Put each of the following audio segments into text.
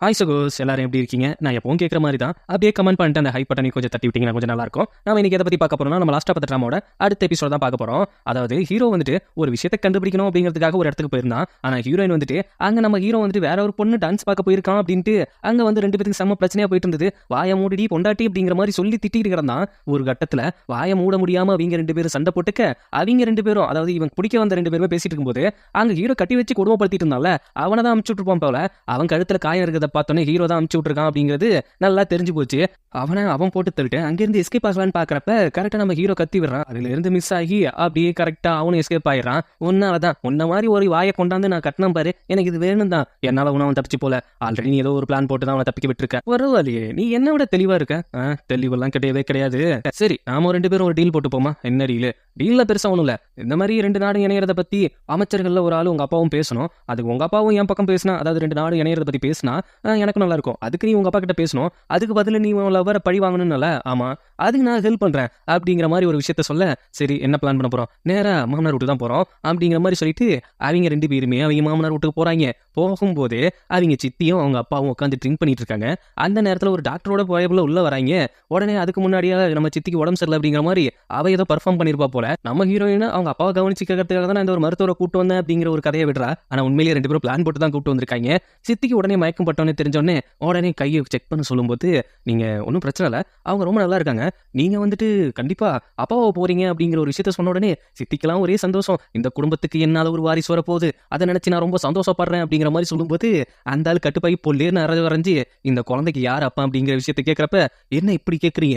Hi சகோஸ், எல்லாரும் எப்படி இருக்கீங்க? நான் எப்பவும் கேட்குற மாதிரி தான். அப்படியே கமெண்ட் பண்ணிட்டு அந்த ஹை பட்டனை கொஞ்சம் தட்டி விட்டீங்கன்னா கொஞ்சம் நல்லா இருக்கும். நம்ம இன்னைக்கு எதை பற்றி பார்க்க போறோம்னா, நம்ம லாஸ்ட்டாக பார்த்த ட்ராமாவோட அடுத்த எபிசோட் தான் பார்க்க போறோம். அதாவது ஹீரோ வந்துட்டு ஒரு விஷயத்தை கண்டுபிடிக்கணும் அப்படிங்கிறதுக்காக ஒரு இடத்துக்கு போயிருந்தான். ஆனால் ஹீரோயின் வந்துட்டு அங்கே நம்ம ஹீரோ வந்துட்டு வேற ஒரு பொண்ணு டான்ஸ் பார்க்க போயிருக்கான் அப்படின்ட்டு அங்கே வந்து ரெண்டு பேருக்கு செம்ம பிரச்சனையாக போயிட்டு இருந்தது. வாய மூடி பொண்டாட்டி அப்படிங்கிற மாதிரி சொல்லி திட்டிட்டு கிடந்தான். ஒரு கட்டத்தில் வாய மூட முடியாமல் அவங்க ரெண்டு பேரும் சண்டை போட்டுக்க, அவங்க ரெண்டு பேரும், அதாவது இவன் பிடிக்க வந்த ரெண்டு பேருமே பேசிட்டு இருக்கும்போது அங்கே ஹீரோ கட்டி வச்சு கொடுமைப்படுத்திட்டு இருந்தால, அவனை தான் அமுச்சு விட்டுருப்பான் போல. அவன் கழுத்தில் காயம் இருக்கிறத பார்த்தோன்னே ஹீரோ தான் அமுச்சு விட்டுருக்கான் அப்படிங்கிறது நல்லா தெரிஞ்சு போச்சு. அவன் போட்டு தள்ளிட்டு அங்கிருந்து எஸ்கேப் ஆகலான்னு பாக்குறப்ப கரெக்டா நம்ம ஹீரோ கத்தி விடுறான். அதுல இருந்து மிஸ் ஆகி அப்படியே கரெக்டா அவனும் எஸ்கேப் ஆயிடுறான். உன்னாலதான் உன்ன மாதிரி ஒரு வாயை கொண்டாந்து நான் கட்டினா பாரு, எனக்கு இது வேணும் தான், என்னால உனவன் தப்பிச்சு போல. ஆல்ரெடி நீ ஏதோ ஒரு பிளான் போட்டு தான் அவனை தப்பிக்க விட்டுருக்க. பரவாயில்லையே, நீ என்ன விட தெளிவா இருக்க. தெளிவெல்லாம் கிடையவே கிடையாது. சரி, நாம ரெண்டு பேரும் ஒரு டீல் போட்டு போமா. என்ன டீல்ல பெருசா ஒண்ணும் இல்ல. இந்த மாதிரி ரெண்டு நாடு இணையறத பத்தி அமைச்சர்கள்ல ஒரு ஆளு உங்க அப்பாவும் பேசணும். அதுக்கு உங்க அப்பாவும் என் பக்கம் பேசினா, அதாவது ரெண்டு நாடு இணையறத பத்தி பேசினா எனக்கு நல்லா இருக்கும். அதுக்கு நீ உங்க அப்பா கிட்ட பேசணும். அதுக்கு பதில் நீ லவ்வரை பழி வாங்கணும்ல. ஆமா, அதுக்கு நான் ஹெல்ப் பண்றேன் அப்படிங்கிற மாதிரி ஒரு விஷயத்த சொல்ல, சரி என்ன பிளான் பண்ண போறோம், நேரா மாமனார் வீட்டுக்கு தான் போறோம் அப்படிங்கிற மாதிரி சொல்லிட்டு அவங்க ரெண்டு பேருமே அவங்க மாமனார் வீட்டுக்கு போறாங்க. போகும்போது அவங்க சித்தியும் அவங்க அப்பாவும் உட்காந்து ட்ரிங்க் பண்ணிட்டு இருக்காங்க. அந்த நேரத்தில் ஒரு டாக்டரோட போயபுல உள்ள வராங்க. உடனே அதுக்கு முன்னாடியே நம்ம சித்திக்கு உடம்பு சரியில்லை அப்படிங்கிற மாதிரி அவ ஏதோ பர்ஃபார்ம் பண்ணிருப்பா போல. நம்ம ஹீரோயின் அவங்க அப்பாவை கவனிச்சுக்கிறதுக்காக தான் இந்த ஒரு மருத்துவரை கூட்டு வந்தேன் அப்படிங்கிற ஒரு கதையை விடுறா. ஆனா உண்மையிலேயே ரெண்டு பேரும் பிளான் போட்டு தான் கூப்பிட்டு வந்திருக்காங்க. சித்திக்கு உடனே மயக்கம் பட்டோன்னே தெரிஞ்சோடனே உடனே கையை செக் பண்ண சொல்லும்போது, நீங்க ஒன்றும் பிரச்சனை இல்லை, அவங்க ரொம்ப நல்லா இருக்காங்க, நீங்க வந்துட்டு கண்டிப்பா அப்பாவை போறீங்க அப்படிங்கிற ஒரு விஷயத்த சொன்ன உடனே சித்திக்கெல்லாம் ஒரே சந்தோஷம். இந்த குடும்பத்துக்கு என்னால ஒரு வாரிசு வர போகுது, அதை நினைச்சு நான் ரொம்ப சந்தோஷப்படுறேன் அப்படிங்கிற மாதிரி சொல்லும்போது, அந்த ஆள் கட்டுப்பாய் பொல்லேன்னு வரைஞ்சி இந்த குழந்தைக்கு யார் அப்பா அப்படிங்கிற விஷயத்த கேட்கறப்ப, என்ன இப்படி கேட்கறீங்க,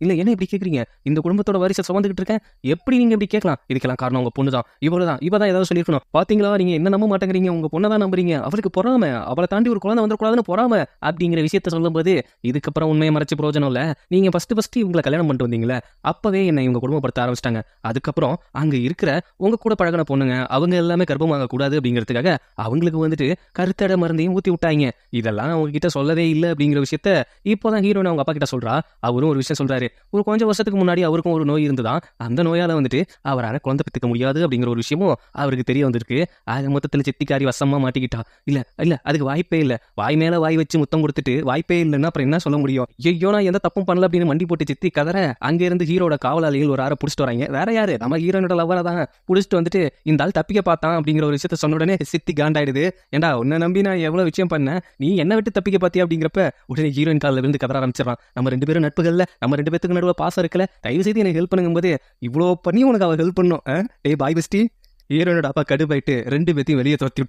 இல்ல என்ன இப்படி கேட்கறீங்க, இந்த குடும்பத்தோட வாரிசை சுமந்துகிட்டு இருக்கேன், எப்படி நீங்க இப்படி கேட்கலாம், இதுக்கெல்லாம் காரணம் உங்க பொண்ணு தான், இவ்வளவுதான், இவதான் ஏதாவது சொல்லிருக்கணும், பாத்தீங்களா நீங்க என்ன நம்ப மாட்டேங்கிறீங்க, உங்க பொண்ணை தான் நம்புறீங்க, அவளுக்கு பொறாம, அவளை தாண்டி ஒரு குழந்தை வந்துடக்கூடாதுன்னு பொறாம அப்படிங்கிற விஷயத்த சொல்லும்போது, இதுக்கப்புறம் உண்மையை மறைச்சு பிரோஜனம் இல்ல, நீங்க ஃபர்ஸ்ட் இவங்களை கல்யாணம் பண்ணிட்டு வந்தீங்களே அப்பவே என்னை இவங்க குடும்பப்படுத்த ஆரம்பிச்சிட்டாங்க. அதுக்கப்புறம் அங்க இருக்கிற உங்க கூட பழகின பொண்ணுங்க அவங்க எல்லாமே கர்ப்பமாக கூடாது அப்படிங்கிறதுக்காக அவங்களுக்கு வந்துட்டு கருத்தடை மருந்தையும் ஊத்தி விட்டாங்க. இதெல்லாம் அவங்க கிட்ட சொல்லவே இல்லை அப்படிங்கிற விஷயத்த இப்போதான் ஹீரோயின் அவங்க அப்பா கிட்ட சொல்றா. அவரும் ஒரு விஷயம் சொல்றாரு. ஒரு கொஞ்சம் வருஷத்துக்கு முன்னாடி அவருக்கும் ஒரு நோய் இருந்துதான். அந்த நோயால வந்துட்டு அவரால் குழந்தை பெற்றுக்க முடியாது அப்படிங்கிற ஒரு விஷயமும் அவருக்கு தெரிய வந்திருக்கு. ஆக மொத்தத்தில் சித்திக்காரி வசமா மாட்டிக்கிட்டா. இல்ல இல்ல அதுக்கு வாய்ப்பே இல்லை. வாய் மேல வாய் வச்சு முத்தம் கொடுத்துட்டு வாய்ப்பே இல்லைன்னா அப்புறம் என்ன சொல்ல முடியும்? ஐயோ நான் எந்த தப்பும் பண்ணல அப்படின்னு மண்டி போட்டு சித்தி கதற அங்க இருந்து ஹீரோட காவலாளிகள் ஒரு ஆரை புடிச்சிட்டு வராங்க. வேற யாரு, நம்ம ஹீரோனோட லவ்வரை தான் புடிச்சிட்டு வந்துட்டு இந்த ஆள் தப்பிக்க பார்த்தான் அப்படிங்கிற ஒரு விஷயத்த சொன்ன உடனே சித்தி காண்டாயிடுது. ஏண்டா உன்னை நம்பி நான் எவ்வளவு விஷயம் பண்ணேன், நீ என்ன விட்டு தப்பிக்க பார்த்தியா அப்படிங்கிறப்ப உடனே ஹீரோயின் காலில் விழுந்து கதற ஆரம்பிச்சிடறான். நம்ம ரெண்டு பேரும் நட்புகள்ல, நம்ம ரெண்டு பேருக்கு நடுவில் பாசம் இருக்கல, தயவு செய்து எனக்கு ஹெல்ப் பண்ணுங்கும் போது இவ்வளோ பண்ணி உனக்கு அவ ஹெல்ப் பண்ணும். ஏய் பாய் பெஸ்டி. ஹீரோனோட அப்பா கடுப்பாயிட்டு ரெண்டு பேத்தையும் வெளியே துரத்தி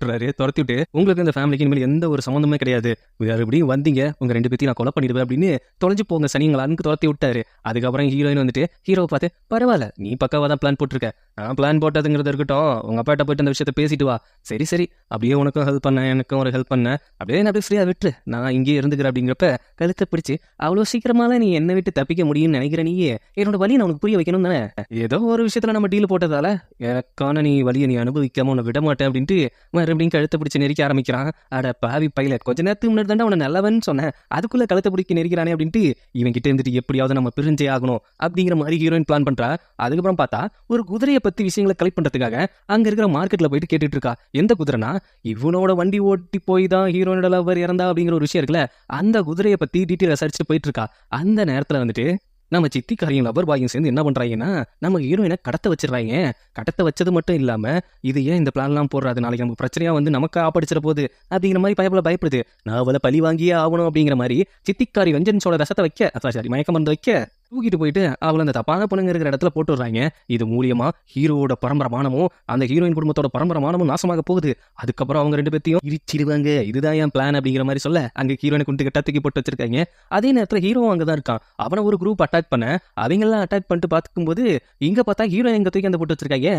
விட்டு உங்களுக்கு இந்த ஃபேமிலிக்கு இனிமேல் எந்த ஒரு சம்மந்தமே கிடையாது, மறுபடியும் வந்தீங்க உங்க ரெண்டு பேத்தையும் நான் கொலை பண்ணிடுவேன் அப்படின்னு தொலைஞ்சு போங்க சனிங்களான்னு துரத்தி விட்டாரு. அதுக்கப்புறம் ஹீரோயின் வந்துட்டு ஹீரோவை பார்த்து, பரவாயில்ல நீ பக்காவா தான் பிளான் போட்டிருக்க, நான் பிளான் போட்டதுங்கிறது இருக்கட்டும், உங்க அப்பாட்ட போயிட்டு அந்த விஷயத்த பேசிட்டு வா. சரி அப்படியே உனக்கும் ஹெல்ப் பண்ண எனக்கும் ஒரு ஹெல்ப் பண்ண, அப்படியே ஃப்ரீயா விட்டு நான் இங்கேயே இருந்துக்கிறேன் அப்படிங்கிறப்ப கழுத்தை பிடிச்சி, அவ்வளோ சீக்கிரமால நீ என்ன விட்டு தப்பிக்க முடியும்னு நினைக்கிற, நீயே என்னோட வழி நான் உனக்கு புரிய வைக்கணும் தானே, ஏதோ ஒரு விஷயத்துல நம்ம டீல் போட்டதால எனக்கான நீ வழியை நீ அனுபவிக்காம உன்னை விட மாட்டேன் அப்படின்ட்டு மறுபடியும் கழுத்தை பிடிச்சி நெரிக்க ஆரம்பிக்கிறான். அட பாவி பையில, கொஞ்ச நேரத்துக்கு முன்னாடி தாண்டா உன்னை நல்லவன்னு சொன்னேன், அதுக்குள்ள கழுத்தை பிடிக்க நெரிக்கிறானே அப்படின்ட்டு இவன் கிட்ட இருந்துட்டு எப்படியாவது நம்ம பிரிஞ்சே ஆகணும் அப்படிங்கிற மாதிரி ஹீரோயின் பிளான் பண்றா. அதுக்கப்புறம் பார்த்தா ஒரு குதிரையை பத்தி விஷயங்களை கலெக்ட் பண்றதுக்காக அங்க இருக்கிற மார்க்கெட்ல போயிட்டு கேட்டுட்டு இருக்கா. எந்த குதிரைனா, இவனோட வண்டி ஓட்டி போய் தான் ஹீரோனோட லவ்வர் இறந்தா அப்படிங்கிற ஒரு விஷயம் இருக்குல்ல, அந்த குதிரையை பத்தி டீட்டெயில் விசாரிச்சுட்டு போயிட்டு இருக்கா. அந்த நேரத்துல வந்துட்டு நம்ம சித்திக்காரியும் லவர் பாயும் சேர்ந்து என்ன பண்றாங்கன்னா, நம்ம ஹீரோயினை கடத்த வச்சிடறாங்க. கடத்த வச்சது மட்டும் இல்லாம, இது ஏன் இந்த பிளான்லாம் போடுறாது, நாளைக்கு நமக்கு பிரச்சனையா வந்து நமக்கு ஆப்படிச்சிட போகுது அப்படிங்கிற மாதிரி பயப்படுது. நான் அவளை பழி வாங்கியே ஆகணும் அப்படிங்கிற மாதிரி சித்திக்காரி வெஞ்சன்ஸோட ரசத்தை வைக்க, மயக்க மருந்து வைக்க தூக்கிட்டு போயிட்டு அவளை அந்த தப்பான பொண்ணுங்க இருக்கிற இடத்துல போட்டு விடுறாங்க. இது மூலியமா ஹீரோட பரம்பரமானமும் அந்த ஹீரோயின் குடும்பத்தோட பரம்பரமானமும் நாசமாக போகுது. அதுக்கப்புறம் அவங்க ரெண்டு பேத்தையும் இரிச்சிடுவாங்க. இதுதான் என் பிளான் அப்படிங்கிற மாதிரி சொல்ல அங்க ஹீரோனை குண்டு கட்டா தூக்கி போட்டு வச்சிருக்காங்க. அதே நேரத்தில் ஹீரோவும் அங்கதான் இருக்கான். அவனை ஒரு குரூப் அட்டாக் பண்ண, அவங்க எல்லாம் அட்டாக் பண்ணிட்டு பார்க்கும்போது இங்க பார்த்தா ஹீரோயின் எங்க தூக்கி அந்த போட்டு வச்சிருக்காங்க.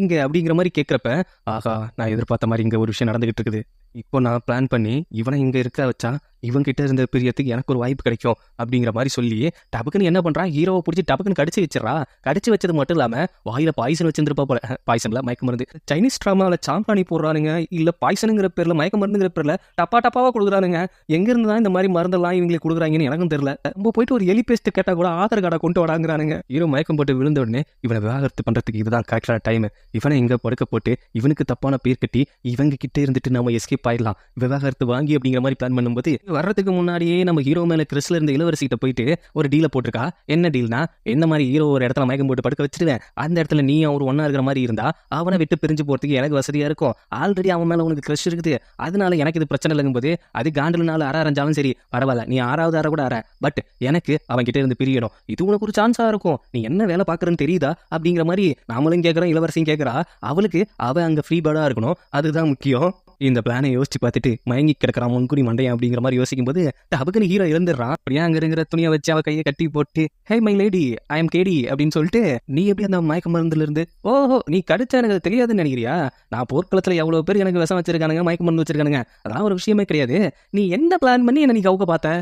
இங்க அப்படிங்கிற மாதிரி கேட்கிறப்ப, ஆகா நான் எதிர்பார்த்த மாதிரி இங்க ஒரு விஷயம் நடந்துகிட்டு இருக்குது. இப்போ நான் பிளான் பண்ணி இவனை இங்க இருக்க வச்சா இவன் கிட்ட இருந்த பிரியத்துக்கு எனக்கு ஒரு வாய்ப்பு கிடைக்கும் அப்படிங்கிற மாதிரி சொல்லி டபக்குன்னு என்ன பண்றான், ஹீரோவை பிடிச்சி டபக்குன்னு கடிச்சு வச்சிடறா. கடிச்சு வச்சது மட்டும் இல்லாம வாயில பாய்சன் வச்சிருப்பா போல. பாய்சன்ல மயக்க மருந்து. சைனீஸ் டிராமாவில் சாம்பானி போடுறானுங்க, இல்ல பாய்சனுங்கிற பேர்ல மயக்க மருந்துங்கிற பேர்ல டப்பா டப்பாவா கொடுக்குறானுங்க. எங்க இருந்து தான் இந்த மாதிரி மருந்தெல்லாம் இவங்களுக்கு கொடுக்குறாங்கன்னு எனக்கும் தெரியல. நம்ம போயிட்டு ஒரு எலி பேஸ்ட் கேட்டா கூட ஆதார் கார்டை கொண்டு வராங்கிறானுங்க. ஹீரோ மயக்கம் போட்டு விழுந்த உடனே இவனை விவாகரத்து பண்றதுக்கு இதுதான் கரெக்டான டைம். இவனை இங்க படுக்க போட்டு இவனுக்கு தப்பான பேர் கட்டி இவங்க கிட்ட இருந்துட்டு நம்ம எஸ்கேப் ஆயிடலாம், விவாகரத்து வாங்கி அப்படிங்கிற மாதிரி பிளான் பண்ணும்போது வர்றதுக்கு முன்னாடியே நம்ம ஹீரோ மேல கிறிஸ்ல இருந்த இளவரசி கிட்ட போயிட்டு ஒரு டீலை போட்டிருக்கா. என்ன டீல்னா, என்ன மாதிரி ஹீரோ ஒரு இடத்துல மயக்கம் போட்டு படுக்க வச்சிருவேன், அந்த இடத்துல நீ அவர் ஒன்னா இருக்கிற மாதிரி இருந்தா அவனை விட்டு பிரிஞ்சு போறதுக்கு எனக்கு வசதியா இருக்கும். ஆல்ரெடி அவன் மேல உனக்கு கிரஷ் இருக்குது, அதனால எனக்கு இது பிரச்சனை இல்லைங்கும் போது அது காண்டில் நாள் அரைஞ்சாலும் சரி பரவாயில்ல, நீ 6வது அரை கூட அற, பட் எனக்கு அவன் கிட்ட இருந்து பிரியணும், இது உனக்கு ஒரு சான்ஸா இருக்கும், நீ என்ன வேலை பாக்குறன்னு தெரியுதா அப்படிங்கிற மாதிரி நாமளும் கேட்கறோம், இளவரசியும் கேட்கறா. அவளுக்கு அவன் அங்க ஃப்ரீ பேர்டா இருக்கணும், அதுதான் முக்கியம். இந்த பிளானை யோசிச்சு பார்த்துட்டு மயங்கி கிடக்கிறான் முன்குடி மண்டையன் அப்படிங்கிற மாதிரி யோசிக்கும் போது டபக்குன்னு ஹீரோ இழந்துடுறான். அப்படியே அங்க இருக்கிற துணியை வச்சு அவ கையை கட்டி போட்டு hey my lady I am KD அப்படின்னு சொல்லிட்டு, நீ எப்படி அந்த மயக்க மருந்துல இருந்து, ஓஹோ நீ கடிச்சா எனக்கு தெரியாதுன்னு நினைக்கிறியா, நான் போர்க்களத்துல எவ்வளவு பேர் எனக்கு விஷம் வச்சிருக்கானுங்க, மயக்க மருந்து வச்சிருக்கானுங்க, அதெல்லாம் ஒரு விஷயமே கிடையாது, நீ என்ன பிளான் பண்ணி என்ன நீ கவுக்க பார்த்த,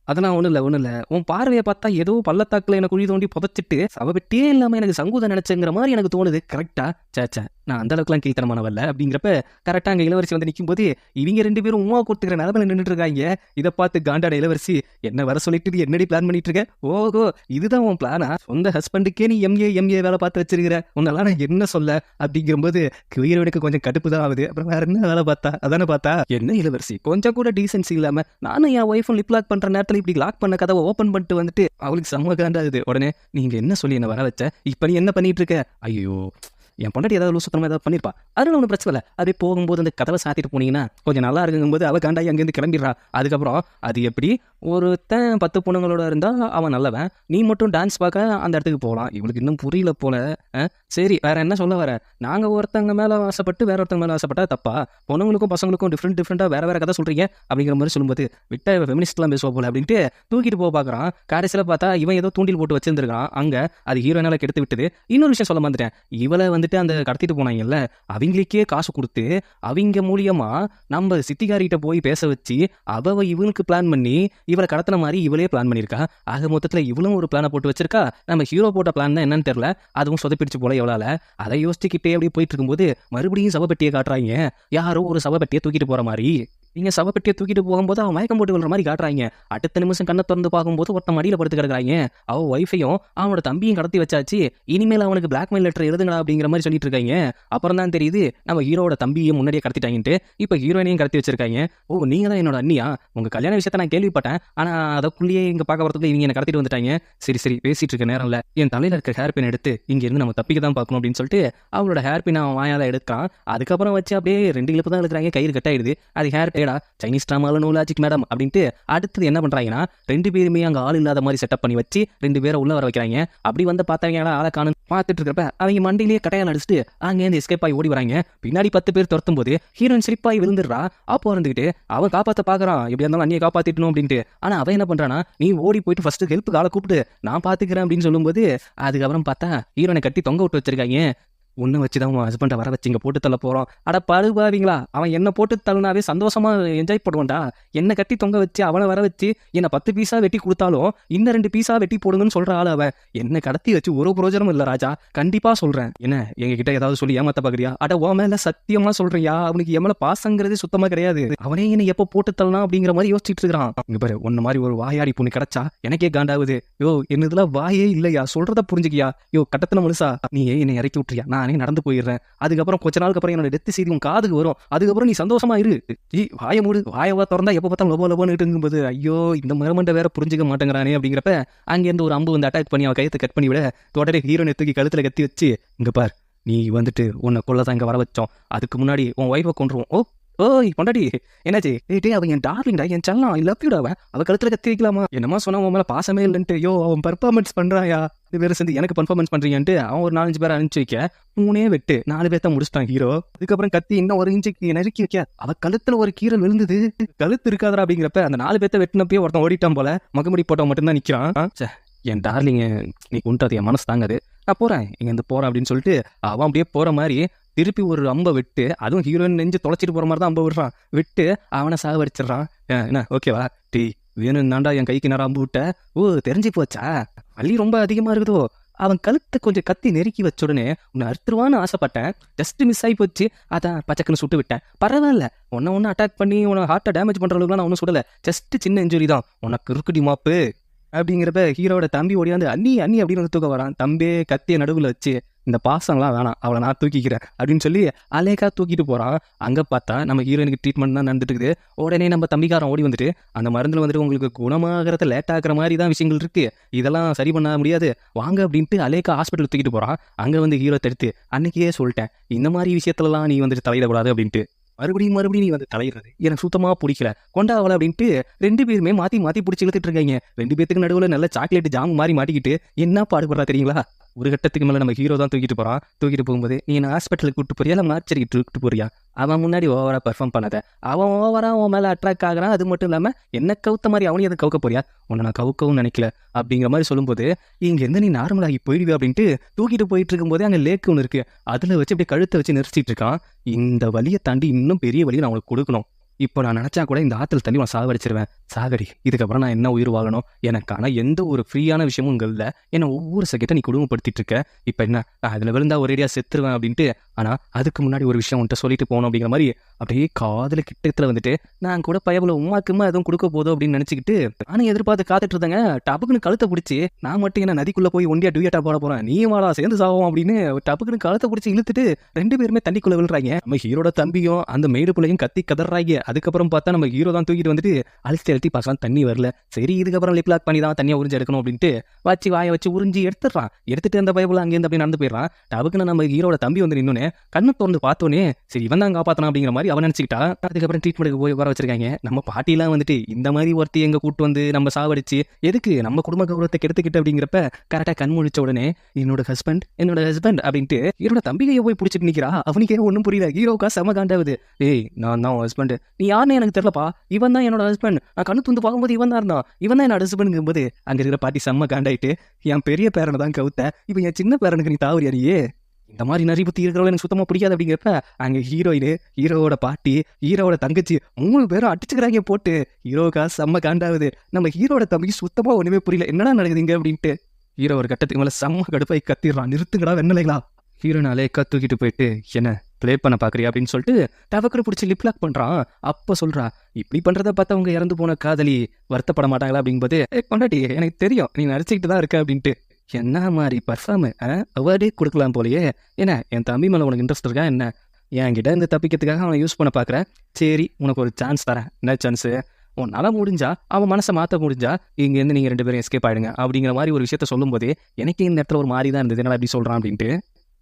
அதெல்லாம் ஒன்றும் இல்லை, உன் பார்வையை பார்த்தா ஏதோ பள்ளத்தாக்கில் எனக்கு குழி தோண்டி புதைச்சிட்டு சவப்பெட்டியே இல்லாமல் எனக்கு சங்கூதம் நினைச்சுங்கிற மாதிரி எனக்கு தோணுது. கரெக்டா? சேச்சா, நான் அந்த அளவுக்குலாம் கீழ்த்தனமானவல்ல அப்படிங்கிறப்ப கரெக்டாக அங்கே இளவரசி வந்து நிற்கும் போது இவங்க 2 பேரும் உமா கொடுத்துக்கிற நிலமையில நின்றுட்டு இருக்காங்க. இதை பார்த்து காண்டாட இளவரசி, என்ன வர சொல்லிட்டு என்னடி பிளான் பண்ணிட்டு இருக்க, ஓஹோ இதுதான் உன் பிளானா, சொந்த ஹஸ்பண்டுக்கே நீ எம்ஏ வேலை பார்த்து வச்சிருக்கிற, உன்னெல்லாம் நான் என்ன சொல்ல அப்படிங்கும்போது ஹீரோனுக்கு கொஞ்சம் கடுப்பு தான் ஆகுது. அப்புறம் வேற என்ன வேலை பார்த்தா, அதானே பார்த்தா, என்ன இளவரசி கொஞ்சம் கூட டீசென்சி இல்லாம நானும் என் ஒய்ஃபும் லிப் லாக் பண்ற நேரத்தில் இப்படி லாக் பண்ண கதவை ஓப்பன் பண்ணிட்டு வந்துட்டு அவளுக்கு செம்ம காண்டாகுது. உடனே நீங்க என்ன சொல்லி என்ன வர வச்ச, இப்ப நீ என்ன பண்ணிட்டு இருக்க, ஐயோ என் பொண்டாட்டி ஏதாவது சுத்தமாக ஏதாவது பண்ணிருப்பா, அதனால ஒன்றும் பிரச்சனை இல்லை, அப்படியே போகும்போது அந்த கதவை சாத்திட்டு போனீங்கன்னா கொஞ்சம் நல்லா இருக்குங்கும்போது அவள் காண்டாயி அங்கேருந்து கிளம்பிடுறா. அதுக்கப்புறம் அது எப்படி ஒருத்தன் 10 பொண்ணுங்களோட இருந்தால் அவன் நல்லவன், நீ மட்டும் டான்ஸ் பார்க்க அந்த இடத்துக்கு போகலாம், இவளுக்கு இன்னும் புரியல போல. சரி வேற என்ன சொல்ல வர, நாங்கள் ஒருத்தங்க மேலே ஆசைப்பட்டு வேற ஒருத்தங்க மேலே ஆசைப்பட்டா தப்பா, பொண்ணுங்களுக்கும் பசங்களுக்கும் டிஃப்ரெண்டாக வேற கதை சொல்கிறீங்க அப்படிங்கிற மாதிரி சொல்லும்போது விட்ட ஃபெமினிஸ்ட்லாம் பேசுவா போல அப்படின்ட்டு தூக்கிட்டு போக பார்க்குறான். கடைசியில் பார்த்தா இவன் ஏதோ தூண்டில் போட்டு வச்சிருந்துருக்கான், அங்கே அது ஹீரோயினால கெடுத்து விட்டது. இன்னொரு விஷயம் சொல்ல மாட்டேன், இவளை வந்துட்டு அந்த கடத்திட்டு போனாங்கல்ல அவங்களுக்கே காசு கொடுத்து அவங்க மூலியமா நம்ம சித்திகாரிட்ட போய் பேச வச்சு அவ இவனுக்கு பிளான் பண்ணி இவளை கடத்தின மாதிரி இவளே பிளான் பண்ணியிருக்கா. ஆக மொத்தத்தில் இவளும் ஒரு பிளானை போட்டு வச்சிருக்கா. நம்ம ஹீரோ போட்ட பிளான் தான் என்னன்னு தெரியல, அதுவும் சொதப்பிடிச்சு போல எவ்வளோ. அதை யோசிச்சுக்கிட்டே அப்படியே போயிட்டு இருக்கும்போது மறுபடியும் சவப்பெட்டியை காட்டுறாங்க. யாரோ ஒரு சவப்பெட்டியை தூக்கிட்டு போற மாதிரி, நீங்க சவப்பெட்டியை தூக்கிட்டு போகும்போது அவன் மயக்கம் போட்டு விழுற மாதிரி காட்டுறாங்க. அடுத்த நிமிஷம் கண்ணை திறந்து பார்க்கும்போது ஒருத்த மடியில படுத்து கிடக்குறாங்க. அவ ஒய்ஃபையும் அவனோட தம்பியும் கடத்தி வச்சாச்சு, இனிமேல் அவனுக்கு பிளாக்மெயில் லெட்டர் எழுதுங்களா அப்படிங்கிற மாதிரி சொல்லிட்டு இருக்காங்க. அப்புறம் தான் தெரியுது நம்ம ஹீரோட தம்பியை முன்னாடியே கடத்திட்டாங்கன்ட்டு. இப்போ ஹீரோயினையும் கடத்தி வச்சிருக்காங்க. ஓ நீங்க தான் என்னோட அண்ணியா, உங்க கல்யாண விஷயத்த நான் கேள்விப்பட்டேன், ஆனா அதற்குள்ளேயே இங்க பார்க்க வரதுக்குள்ள இவங்க என்ன கடத்திட்டு வந்துட்டாங்க. சரி பேசிட்டு இருக்க நேரம்ல என் தலையில இருக்க ஹேர் பின் எடுத்து இங்க இருந்து நம்ம தப்பிக்க தான் பார்க்கணும் அப்படின்னு சொல்லிட்டு அவளோட ஹேர் பின் அவன் வாயால எடுக்கான். அதுக்கப்புறம் வச்சு அப்படியே 2 இழுப்பு தான் எடுக்கிறாங்க, கயிறு கட்டாயிடுது. அது ஹேர் பேடா சைனீஸ் டிராமால நோ லாஜிக் மேடம் அப்படின்ட்டு அடுத்தது என்ன பண்றாங்கன்னா 2 பேருமே அங்க ஆள் இல்லாத மாதிரி செட்டப் பண்ணி வச்சு 2 பேரை உள்ள வர வைக்கிறாங்க. அப்படி வந்து பார்த்தாங்க ஆளை காணும் பார்த்துட்டு இருக்கிறப்ப அவங்க மண்டிலேயே கட்டையால் அடிச்சுட்டு அங்கேருந்து எஸ்கேப் ஆகி ஓடி வராங்க. பின்னாடி 10 பேர் துரத்தும் போது ஹீரோயின் ஸ்லிப்பாகி விழுந்துடுறா. அப்போ இருந்துக்கிட்டு அவன் காப்பாற்ற பாக்குறான், எப்படியா இருந்தாலும் அண்ணியை காப்பாத்திட்டணும் அப்படின்ட்டு. ஆனா அவன் என்ன பண்றானா, நீ ஓடி போயிட்டு ஃபர்ஸ்ட் ஹெல்ப் ஆளை கூப்பிட்டு நான் பாத்துக்கிறேன் அப்படின்னு சொல்லும்போது அதுக்கப்புறம் பார்த்தா ஹீரோனை கட்டி தொங்க விட்டு வச்சிருக்காங்க. உன்னை வச்சுதான் உன் ஹஸ்பண்டை வர வச்சு இங்கே போட்டு தள்ள போகிறோம். அட படுபாவீங்களா, அவன் என்ன போட்டு தள்ளினாவே சந்தோஷமாக என்ஜாய் பண்ணுவான்டா. என்னை கட்டி தொங்க வச்சு அவனை வர வச்சு என்னை 10 பீஸாக வெட்டி கொடுத்தாலும் இன்னும் 2 பீஸாக வெட்டி போடுங்கன்னு சொல்கிற ஆள் அவன். என்னை கடத்தி வச்சு ஒரு பிரயோஜனமும் இல்லை ராஜா, கண்டிப்பாக சொல்கிறேன். என்ன எங்ககிட்ட ஏதாவது சொல்லி ஏமாத்த பார்க்குறியா? அட ஓ மேலே சத்தியமாக சொல்கிறியா? அவனுக்கு என் மேலே பாசங்கிறது சுத்தமாக கிடையாது. அவனே என்னை எப்போ போட்டு தள்ளலாம் அப்படிங்கிற மாதிரி யோசிச்சுட்டு இருக்கிறான். இங்கே பாரு, உன்ன மாதிரி ஒரு வாயாடி பொண்ணு கிடைச்சா எனக்கே காண்டாகுது. யோ என்ன இதெல்லாம் வாயே இல்லையா, சொல்கிறத புரிஞ்சுக்கியா? யோ கட்டத்தின மனுஷா, நீ என்னை இறக்கி விட்டுறியா, நானே நடந்து போயிடுறேன். அதுக்கப்புறம் கொஞ்ச நாளுக்கு அப்புறம் என்னோட டெத் செய்தி உன் காதுக்கு வரும். அதுக்கப்புறம் நீ சந்தோஷமா இரு. வாய மூடு, வாயவா திறந்தா எப்போ பார்த்தாலும் லோபோ லோபோன்னு இருக்கும்போது ஐயோ இந்த மரமண்ட வேற புரிஞ்சுக்க மாட்டேங்கிறானே அப்படிங்கிறப்ப அங்கேருந்து ஒரு அம்பு வந்து அட்டாக் பண்ணி அவன் கையத்தை கட் பண்ணி விட தொடரே ஹீரோனை தூக்கி கழுத்துல கத்தி வச்சு இங்க பார், நீ வந்துட்டு உன்னை கொள்ளதான் இங்க வர வச்சோம், அதுக்கு முன்னாடி உன் ஒய்ஃபை கொண்டுருவோம். ஓய் பொண்டாட்டி என்னாச்சு? டே அவன் என் டார்லிங்டா, என் செல்லம், ஐ லவ் யூடா. அவன் கழுத்துல கத்தி வைக்கலாமா? என்னமா சொன்னா உன் மேல பாசமே இல்லைன்ட்டு. யோ அவன் பர்ஃபார்மன்ஸ் பண்றாயா, இது பேர் சேர்ந்து எனக்கு பர்ஃபார்மன்ஸ் பண்றீங்கன்ட்டு அவன் ஒரு 4-5 பேரை அனுப்பிச்சு வைக்க 3 வெட்டு 4 பேர்த்த முடிச்சிட்டான் ஹீரோ. அதுக்கப்புறம் கத்தி இன்னும் 1 இன்ச்சுக்கு நெருக்கி வைக்க அவ கழுத்துல ஒரு கீரல் விழுந்தது. கழுத்து இருக்காதரா அப்படிங்கிறப்ப அந்த 4 பேர்த்த வெட்டினப்பே ஒருத்தன் ஓடிட்டான் போல. முகமுடி போட்டவன் மட்டும்தான் நிக்கிறான். என் டார்லிங்க நீ கொண்டாது என் மனசு தாங்காது, நான் போறேன் இங்க இருந்து போறேன் அப்படின்னு சொல்லிட்டு அவன் அப்படியே போற மாதிரி திருப்பி ஒரு அம்பை விட்டு, அதுவும் ஹீரோயின் நெஞ்சு தொலைச்சிட்டு போற மாதிரி தான் அம்பை விடுறான். விட்டு அவனை சாகடிச்சிடுறான். என்ன ஓகேவா? டேய் வேணும் தாண்டா என் கைக்கு நேரம் அம்பு விட்ட? ஓ தெரிஞ்சு போச்சா? வலி ரொம்ப அதிகமா இருக்குதோ? அவன் கழுத்தை கொஞ்சம் கத்தி நெருக்கி வச்ச உடனே உன்னை அறுத்துருவான்னு ஆசைப்பட்டேன். ஜஸ்ட் மிஸ் ஆகி போச்சு. அதான் பச்சக்குன்னு சுட்டு விட்டேன். பரவாயில்ல, ஒன்று அட்டாக் பண்ணி உன்னை ஹார்ட்டை டேமேஜ் பண்ணுற அளவுக்குலாம் நான் ஒன்றும் சுடலை. ஜஸ்ட் சின்ன இன்ஜுரி தான். உனக்கு இருக்குடி மாப்பு அப்படிங்கிறப்ப ஹீரோட தம்பி ஓடியாந்து அண்ணி அண்ணி அப்படின்னு வந்து தூக்க வரான். தம்பியே கத்திய நடுவில் வச்சு, இந்த பாசம்லாம் வேணாம், அவளை நான் தூக்கிக்கிறேன் அப்படின்னு சொல்லி அலேக்கா தூக்கிட்டு போகிறான். அங்கே பார்த்தா நம்ம ஹீரோயினுக்கு ட்ரீட்மெண்ட் தான் நடந்துட்டு இருக்குது. உடனே நம்ம தம்பிக்காரன் ஓடி வந்துட்டு, அந்த மருந்தில் வந்துட்டு உங்களுக்கு குணமாகறத லேட் ஆகிற மாதிரி தான் விஷயங்கள் இருக்குது, இதெல்லாம் சரி பண்ண முடியாது வாங்க அப்படின்ட்டு அலேக்கா ஹாஸ்பிட்டல் தூக்கிட்டு போகிறான். அங்கே வந்து ஹீரோ தடுத்து, அன்னைக்கே சொல்லிட்டேன் இந்த மாதிரி விஷயத்துலலாம் நீ வந்துட்டு தலையிடக்கூடாது அப்படின்ட்டு. மறுபடியும் நீ வந்து தலையிடுறது எனக்கு சுத்தமாக பிடிக்கல, கொண்டாவலை அப்படின்ட்டு 2 பேருமே மாற்றி பிடிச்சி இழுத்துட்டு இருக்காங்க. 2 பேத்துக்கு நடுவில் நல்ல சாக்லேட் ஜாம் மாதிரி மாட்டிக்கிட்டு என்ன பாடுபடுறா தெரியுங்களா? ஒரு கட்டத்துக்கு மேலே நம்ம ஹீரோ தான் தூக்கிட்டு போகிறான். தூக்கிட்டு போகும்போது, நீ என்ன ஹாஸ்பிட்டலுக்கு கூப்பிட்டு போறியா இல்லை மார்ச்சரிக்கு கூப்பிட்டு போறியா? அவன் முன்னாடி ஓவராக பெர்ஃபார்ம் பண்ணாத. அவன் ஓவராக அவன் மேலே அட்ராக்ட் ஆகிறான். அது மட்டும் இல்லாமல் என்ன கவுத்த மாதிரி அவனையும் அதை கவுக்க போறியா? உன்னை நான் கவுக்கவும் நினைக்கல அப்படிங்கிற மாதிரி சொல்லும்போது, இங்கேருந்து நீ நார்மலாகி போயிடுவே அப்படின்ட்டு தூக்கிட்டு போயிட்டு இருக்கும்போதே அங்கே லேக்கு ஒன்று இருக்குது. அதில் வச்சு அப்படியே கழுத்தை வச்சு நெரிச்சிட்டு இருக்கான். இந்த வலியை தாண்டி இன்னும் பெரிய வலியை நான் உனக்கு கொடுக்கணும். இப்போ நான் நினச்சா கூட இந்த ஆற்றுல தண்ணி நான் சாகடிச்சிருவேன். சாகடி, இதுக்கப்புறம் நான் என்ன உயிர் வாழணும்? எனக்கான எந்த ஒரு ஃப்ரீயான விஷயமும் இங்கே இல்லை. என்னை ஒவ்வொரு செகண்டை நீ குடும்பப்படுத்திட்டு இருக்க. இப்போ என்ன, நான் அதில் விழுந்தா ஒரேடியாக செத்துருவேன் அப்படின்ட்டு. ஆனால் அதுக்கு முன்னாடி ஒரு விஷயம் உன்ட்ட சொல்லிட்டு போகணும் அப்படிங்கிற மாதிரி அப்படியே காதில் கிட்டத்தில் வந்துட்டு, நான் கூட பயபுல உமாக்குமா எதுவும் கொடுக்க போதும் அப்படின்னு நினச்சிக்கிட்டு நானும் எதிர்பார்த்து காத்துட்டு இருந்தேங்க. டப்புக்குன்னு கழுத்தை பிடிச்சி, நான் மட்டும் என்ன நதிக்குள்ளே போய் ஒண்டியா டூயட்டா போட போகிறேன், நீ வாடா சேர்ந்து சாவோம் அப்படின்னு டப்புக்குன்னு கழுத்தை பிடிச்சி இழுத்துட்டு 2 பேருமே தண்ணிக்குள்ளே விழுறாங்க. நம்ம ஹீரோட தம்பியும் அந்த மேடு பிள்ளையும் கத்தி கதறாங்க. அதுக்கப்புறம் பார்த்தா நம்ம ஹீரோ தான் தூக்கிட்டு வந்துட்டு அழுத்தி பார்க்கலாம், தண்ணி வரல. சரி இதுக்கப்புறம் லிப் லாக் பண்ணி தான் தண்ணியை உறிஞ்சி எடுக்கணும் அப்படின்ட்டு வச்சு வாயை வச்சு உறிஞ்சி எடுத்துடுறான். எடுத்துட்டு அந்த பைபிள் அங்கேருந்து அப்படி நடந்து போயிடறான். டப்புக்குன்னு நம்ம ஹீரோட தம்பி வந்து நின்னோன்னே கண்ணை திறந்து பார்த்தோன்னே, சரி இவன் தான் காப்பாற்றணும் அப்படிங்கிற மாதிரி அவன் நினச்சிக்கிட்டா. அதுக்கப்புறம் ட்ரீட்மெண்ட்டுக்கு போய் வர வச்சிருக்காங்க. நம்ம பாட்டிலாம் வந்துட்டு இந்த மாதிரி ஒருத்தி எங்க கூட்டு வந்து நம்ம சாவடிச்சு எதுக்கு நம்ம குடும்ப கௌரவத்தை கெடுத்துக்கிட்டு அப்படிங்கிறப்ப கரெக்டாக கண் முழிச்ச உடனே என்னோட ஹஸ்பண்ட் அப்படின்ட்டு ஹீரோட தம்பிகையை போய் பிடிச்சிட்டு நிற்கிறா. அவனுக்கே ஒன்றும் புரியல. ஹீரோக்கா செம காண்டாவது. ஏய் நான் தான் ஹஸ்பண்ட், நீ யாருன்னு எனக்கு தெரியலப்பா, இவன் தான் என்னோட ஹஸ்பண்ட், நான் கண்ணு துந்து பார்க்கும்போது இவன் தான் இருந்தான், இவன் தான் என்னோட ஹஸ்பண்டுங்கும் போது அங்கே இருக்கிற பாட்டி செம்ம காண்டாயிட்டு, என் பெரிய பேரனை தான் கவுத்த, இப்போ என் சின்ன பேரனுக்கு நீ தாவறியாரியே, இந்த மாதிரி நிறைய பற்றி இருக்கிறவங்க எனக்கு சுத்தமாக பிடிக்காது அப்படிங்கிறப்ப அங்கே ஹீரோயின், ஹீரோவோட பாட்டி, ஹீரோவோட தங்கச்சி 3 பேரும் அடிச்சுக்கிறாங்க போட்டு. ஹீரோக்கா செம்ம காண்டாவது. நம்ம ஹீரோட தம்பிக்கு சுத்தமாக ஒன்றுமே புரியல, என்னடா நடக்குதுங்க அப்படின்ட்டு. ஹீரோ ஒரு கட்டத்துக்கு மேலே செம்ம கடுப்பாய் கத்திடுறான், நிறுத்துங்கடா வெண்ணலைங்களா. ஹீரோனாலே தூக்கிட்டு போயிட்டு, என்ன ப்ளே பண்ண பார்க்குறியா அப்படின்னு சொல்லிட்டு டவக்கரை பிடிச்சி லிப் லாக் பண்ணுறான். அப்போ சொல்கிறா, இப்படி பண்ணுறத பார்த்து அவங்க இறந்து போன காதலி வருத்தப்பட மாட்டாங்களா அப்படிங்கும்போது, கொண்டாட்டி எனக்கு தெரியும் நீ நடிச்சுக்கிட்டு தான் இருக்க அப்படின்ட்டு. என்ன மாதிரி பர்ஃபார்மு, அவார்டே கொடுக்கலாம் போலையே. ஏன்னா என் தம்பி மேலே உனக்கு இன்ட்ரெஸ்ட் இருக்கா என்ன? என்கிட்ட இந்த தப்பிக்கிறதுக்காக அவனை யூஸ் பண்ண பார்க்குறேன். சரி உனக்கு ஒரு சான்ஸ் தரேன். என்ன சான்ஸு? உன்னால் முடிஞ்சா, அவன் மனசை மாற்ற முடிஞ்சா இங்கேருந்து நீங்கள் 2 பேரும் எஸ்கேப் ஆகிடுங்க அப்படிங்கிற மாதிரி ஒரு விஷயத்த சொல்லும் போதே எனக்கு இந்த இடத்துல ஒரு மாதிரி தான் இருந்தது, என்னடா எப்படி சொல்கிறான் அப்படின்ட்டு.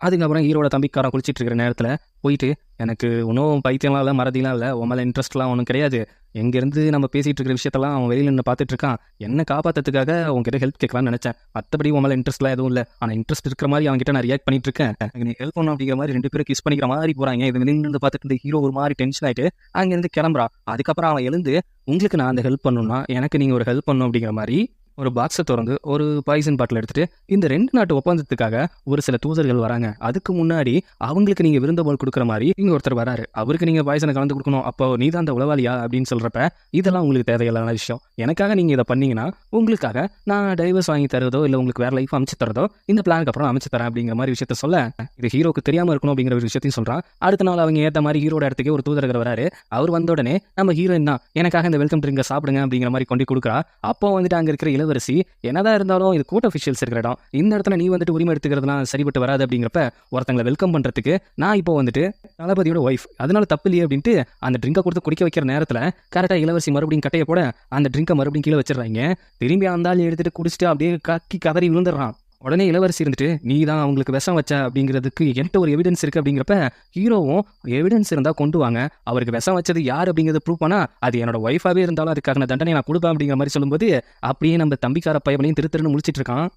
அதுக்கப்புறம் ஹீரோட தம்பிக்காரன் குளிச்சிட்டு இருக்கிற நேரத்தில் போயிட்டு, எனக்கு ஒன்றும் பைத்தியம்லாம் இல்லை, மறதிலாம் இல்லை, உன் மேலே இன்ட்ரெஸ்ட்லாம் ஒன்றும் கிடையாது, எங்கேருந்து நம்ம பேசிகிட்டு இருக்கிற விஷயத்தெல்லாம் அவன் வெளியில் நின்று பார்த்துட்டு இருக்கான், என்ன காப்பாற்றுறதுக்காக உங்ககிட்ட ஹெல்ப் கேட்கலான்னு நினச்சேன், மற்றபடி உன் மேலே இன்ட்ரெஸ்ட்லாம் எதுவும் இல்லை, ஆனால் இன்ட்ரெஸ்ட் இருக்கிற மாதிரி அவங்ககிட்ட நான் ரியாக்ட் பண்ணிட்டு இருக்கேன், நீ ஹெல்ப் பண்ணணும் அப்படிங்கிற மாதிரி 2 பேரும் கிஸ் பண்ணிக்கிற மாதிரி போகிறாங்க. இது வெளியிருந்து பார்த்துட்டு இருந்த ஹீரோ ஒரு மாதிரி டென்ஷன் ஆகிட்டு அங்கேருந்து கிளம்புறான். அதுக்கப்புறம் அவன் எழுந்து, உங்களுக்கு நான் அந்த ஹெல்ப் பண்ணணும்னா எனக்கு நீங்கள் ஒரு ஹெல்ப் பண்ணணும் அப்படிங்கிற மாதிரி ஒரு பாக்ஸை திறந்து ஒரு பாய்சன் பாட்டில் எடுத்துட்டு, இந்த 2 நாட்டு ஒப்பந்தத்துக்காக ஒரு சில தூதர்கள் வராங்க, அதுக்கு முன்னாடி அவங்களுக்கு நீங்கள் விருந்தோம்பல் கொடுக்குற மாதிரி இங்கே ஒருத்தர் வராரு, அவருக்கு நீங்கள் பாய்சனை கலந்து கொடுக்கணும், அப்போ நீ தான் அந்த உளவாளியா அப்படின்னு சொல்கிறப்ப, இதெல்லாம் உங்களுக்கு தேவையில்லாத விஷயம், எனக்காக நீங்கள் இதை பண்ணீங்கன்னா உங்களுக்காக நான் டைவர்ஸ் வாங்கி தரதோ இல்லை உங்களுக்கு வேறு லைஃப் அமைச்சு தரதோ இந்த பிளானுக்கு அப்புறம் அமைச்சு தரேன் அப்படிங்கிற மாதிரி விஷயத்த சொல்ல, இது ஹீரோக்கு தெரியாமல் இருக்கணும் அப்படிங்கிற ஒரு விஷயத்தையும் சொல்கிறான். அடுத்த நாள் அவங்க ஏற்ற மாதிரி ஹீரோட இடத்துக்கே ஒரு தூதர்கள் வராரு. அவர் வந்த உடனே நம்ம ஹீரோயின் தான் எனக்காக இந்த வெல்கம் ட்ரிங்கை சாப்பிடுங்க அப்படிங்கிற மாதிரி கொண்டு கொடுக்குறா. அப்போ வந்துட்டு அங்கே இருக்கிற இளவரசி, என்னதான் இருந்தாலும் இது கோர்ட் அஃபிஷியல்ஸ் இருக்கிற இடம், இந்த இடத்துல நீ வந்துட்டு உரிமை எடுத்துக்கிறதுலாம் சரிபட்டு வராது அப்படிங்கிறப்ப, ஒருத்தங்களை வெல்கம் பண்ணுறதுக்கு நான் இப்போ வந்துட்டு தளபதியோட ஒய்ஃப், அதனால தப்பு இல்லையே அப்படின்ட்டு அந்த ட்ரிங்கை கொடுத்து குடிக்க வைக்கிற நேரத்தில் கரெக்டாக இளவரசி மறுபடியும் கட்டையை போட அந்த ட்ரிங்கை மறுபடியும் கீழே வச்சிடறாங்க. திரும்பி அந்த ஆள் எடுத்துட்டு குடிச்சிட்டு அப்படியே கக்கி கதறி விழுந்துடுறான். உடனே இளவரசி இருந்துட்டு, நீ தான் அவங்களுக்கு விஷம் வச்ச அப்படிங்கிறதுக்கு என்கிட்ட ஒரு எவிடன்ஸ் இருக்குது அப்படிங்கிறப்ப, ஹீரோவும் எவிடன்ஸ் இருந்தால் கொண்டு வாங்க, அவருக்கு விஷம் வச்சது யார் அப்படிங்கிறத ப்ரூவ் பண்ணால் அது என்னோட ஒய்ஃபாகவே இருந்தாலும் அதுக்கான தண்டனை நான் கொடுப்பேன் அப்படிங்கிற மாதிரி சொல்லும்போது, அப்படியே நம்ம தம்பிக்கார பையனையும் திருன்னு முழிச்சிட்டு இருக்கான்.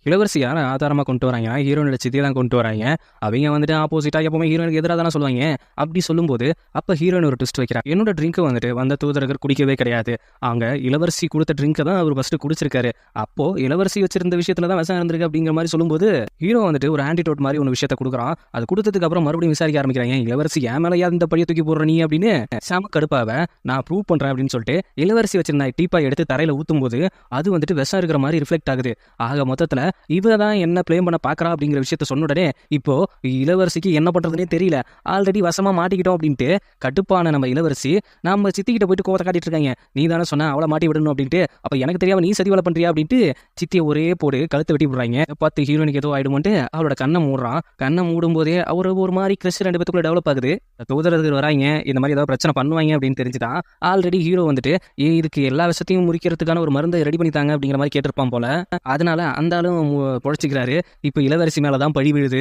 இளவரசி யாரை ஆதாரமாக கொண்டு வராங்க, ஹீரோனோட சித்தியை தான் கொண்டு வராங்க. அவங்க வந்துட்டு ஆப்போசிட்டாக எப்பவுமே ஹீரோனுக்கு எதிராக தானே சொல்லுவாங்க. அப்படி சொல்லும்போது அப்போ ஹீரோயின் ஒரு ட்விஸ்ட் வைக்கிறாங்க. என்னோட ட்ரிங்க்கை வந்துட்டு வந்த தூதரகர் குடிக்கவே கிடையாது, அவங்க இளவரசி கொடுத்த ட்ரிங்கை தான் அவர் ஃபஸ்ட்டு குடிச்சிருக்காரு, அப்போ இளவரசி வச்சிருந்த விஷயத்துல தான் விஷம் இருந்திருக்கு அப்படிங்கிற மாதிரி சொல்லும்போது ஹீரோ வந்துட்டு ஒரு ஆன்டிடோட் மாதிரி ஒரு விஷயத்தை கொடுக்குறான். அது கொடுத்ததுக்கு அப்புறம் மறுபடியும் விசாரிக்க ஆரம்பிக்கிறாங்க. இளவரசி ஏன் மேலேயா இந்த பழிய தூக்கி போடுற நீ அப்படின்னு சாம கடுப்பாவ நான் ப்ரூவ் பண்றேன் அப்படின்னு சொல்லிட்டு இளவரசி வச்சிருந்த டீப்பாய் எடுத்து தரையில ஊத்தும் போது அது வந்துட்டு விஷம் இருக்கிற மாதிரி ரிஃப்ளெக்ட் ஆகுது. ஆக மொத்தத்துல இவ தான் என்ன பிளேம் பண்ண பாக்குறா அப்படிங்கிற விஷயத்த சொன்ன உடனே இப்போ இளவரசிக்கு என்ன பண்றதுனே தெரியல, ஆல்ரெடி வசமா மாட்டிக்கிட்டோம் அப்படின்ட்டு கடுப்பான நம்ம இளவரசி நம்ம சித்திக்கிட்ட போயிட்டு கோவத்தை காட்டிட்டு இருக்காங்க. நீ தானே சொன்ன அவளை மாட்டி விடணும் அப்படின்ட்டு, அப்ப எனக்கு தெரியாம நீ சதி வேலை பண்றியா அப்படின்ட்டு சித்தியை ஒரே போடு கழுத்தை வெட்டி விடுறாங்க. பார்த்து ஹீரோனுக்கு ஏதோ ஆயிடுமோன்ட்டு அவளோட கண்ணை மூடுறான். கண்ணை மூடும் போதே அவர் ஒரு மாதிரி கிரஷ் ரெண்டு பேத்துக்குள்ள டெவலப் ஆகுது. தூதரர்கள் வராங்க, இந்த மாதிரி ஏதாவது பிரச்சனை பண்ணுவாங்க அப்படின்னு தெரிஞ்சுதான் ஆல்ரெடி ஹீரோ வந்துட்டு இதுக்கு எல்லா விஷயத்தையும் முறிக்கிறதுக்கான ஒரு மருந்தை ரெடி பண்ணித்தாங்க அப்படிங்கிற மாதிரி கேட்டிருப்பான் போல. அதனால அந்த ஆளும் பொழைச்சிக்கிறாரு. இப்போ இளவரசி மேலதான் பழி விழுது.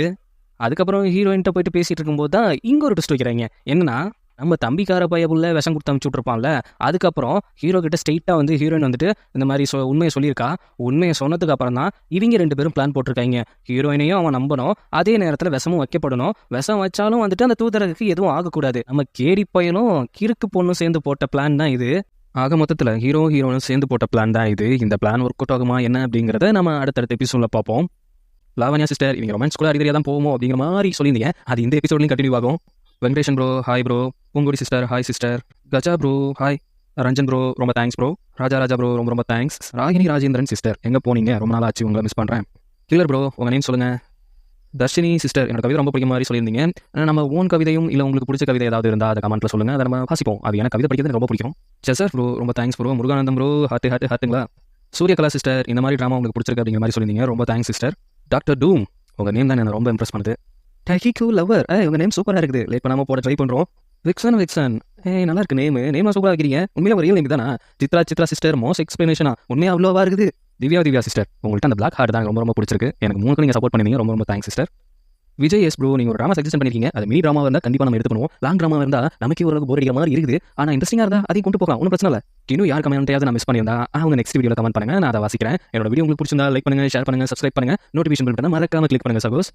அதுக்கப்புறம் ஹீரோயின்ட்ட போயிட்டு பேசிட்டு இருக்கும்போது தான் இங்க ஒரு ட்விஸ்ட் வைக்கிறாங்க. என்னன்னா நம்ம தம்பிக்கார பையபுள்ள விஷம் கொடுத்து அனுப்பிச்சு விட்ருப்பான்ல, அதுக்கப்புறம் ஹீரோ கிட்ட ஸ்ட்ரெயிட்டாக வந்து ஹீரோயின் வந்துட்டு இந்த மாதிரி உண்மையை சொல்லியிருக்கா. உண்மையை சொன்னதுக்கு அப்புறம் தான் இவங்க ரெண்டு பேரும் பிளான் போட்டிருக்காங்க. ஹீரோயினையும் அவன் நம்பணும், அதே நேரத்தில் விஷமும் வைக்கப்படணும். விஷம் வச்சாலும் வந்துட்டு அந்த தூதரகுக்கு எதுவும் ஆகக்கூடாது. நம்ம கேடி பையனும் கிறுக்கு பொண்ணும் சேர்ந்து போட்ட பிளான் தான் இது. ஆக மொத்தத்தில் ஹீரோனும் சேர்ந்து போட்ட பிளான் தான் இது. இந்த பிளான் ஒர்க் அவுட் ஆகுமா என்ன அப்படிங்கிறத நம்ம அடுத்தடுத்த எபிசோட்ல பார்ப்போம். லாவண்யா சிஸ்டர், இவங்க ரொமான்ஸ் கூட அறிவியலாக தான் போவோம் அப்படிங்கிற மாதிரி சொல்லியிருந்தீங்க. அது இந்த எபிசோட்லையும் கண்டினியூ ஆகும். Venkatesan bro hi bro, Poongudi sister hi sister, Gaja bro hi, Ranjan bro ரொம்ப தேங்க்ஸ் ப்ரோ, ராஜா ப்ரோ ரொம்ப ரொம்ப தேங்க்ஸ், ராகினி ராஜேந்திரன் சிஸ்டர் எங்கே போனீங்க, ரொம்ப நாள் ஆச்சு உங்களை மிஸ் பண்ணுறேன். கில்லர் ப்ரோ உங்கள் நேம் சொல்லுங்கள். தர்ஷினி சிஸ்டர் என்னோட கவிதை ரொம்ப பிடிக்கும் மாதிரி சொல்லியிருந்தீங்க. நம்ம ஓன் கவிதையும் இல்லை உங்களுக்கு பிடிச்ச கவிதை ஏதாவது இருந்தால் அதை கமெண்ட்டில் சொல்லுங்கள், அதை நம்ம வாசிப்போம். அது எனக்கு கவிதை படிக்கிறது எனக்கு ரொம்ப பிடிக்கும். செசர் ப்ரோ ரொம்ப தேங்க்ஸ் ப்ரோ. முருகானந்தம் ப்ரோ ஹாட்டுங்களா. சூரியகலா சிஸ்டர் இந்த மாதிரி ட்ராமா உங்களுக்கு பிடிச்சிருக்கு அப்படிங்கிற மாதிரி சொல்லியிருந்தீங்க, ரொம்ப தேங்க்ஸ் சிஸ்டர். டாக்டர் டூம் உங்கள் நேம் தான் என்ன ரொம்ப இம்ப்ரெஸ் பண்ணுது. டேக்கியூ லவர் உங்கள் நேம் சூப்பராக இருக்குது, லேட் பண்ணாமல் போட ட்ரை பண்ணுறோம். விக்சன் நல்லா இருக்கு நேம் சூப்பராக வைக்கிறீங்க. உண்மையில ஒரு ரியல் நேம் தானா? சித்ரா சிஸ்டர் மோஸ்ட் எக்ஸ்பிளனேஷனா உண்மையாக அவ்வளோவா இருக்குது. திவ்யா சிஸ்டர் உங்கள்கிட்ட அந்த பிளாக் ஹார்ட் தான் ரொம்ப ரொம்ப பிடிச்சிருக்கு, எனக்கு மூணு நீங்கள் சப்போர்ட் பண்ணிங்க, ரொம்ப ரொம்ப thanks sister. Vijay S bro நீங்கள் ஒரு ட்ராமா சஜெஸ்ட் பண்ணிருக்கீங்க, அது மினி ட்ராமா இருந்தால் கண்டிப்பாக நம்ம எடுத்து பண்ணுவோம். லாங் ட்ராமா இருந்தால் நமக்கு ஓரளவுக்கு போர் அடிக்கிற மாதிரி இருக்குது, ஆனால் இன்ட்ரெஸ்டிங்காக இருந்தால் அதையும் கொண்டு போகலாம், ஒன்றும் பிரச்சனை இல்லை. இன்னும் யார் கமெண்ட்டையாவது நான் மிஸ் பண்ணியிருந்தா அவங்க நெக்ஸ்ட் வீடியோவில் கமெண்ட் பண்ணுங்க, நான் அதை வாசிக்கிறேன். என்னோட வீடியோ உங்களுக்கு பிடிச்சிருந்தா லைக் பண்ணுங்க, ஷேர் பண்ணுங்க, சப்ஸ்கிரைப் பண்ணுங்க, நோட்டிஃபிகேஷன் பெல் பட்டனை மறக்காம கிளிக் பண்ணுங்க சகோஸ்.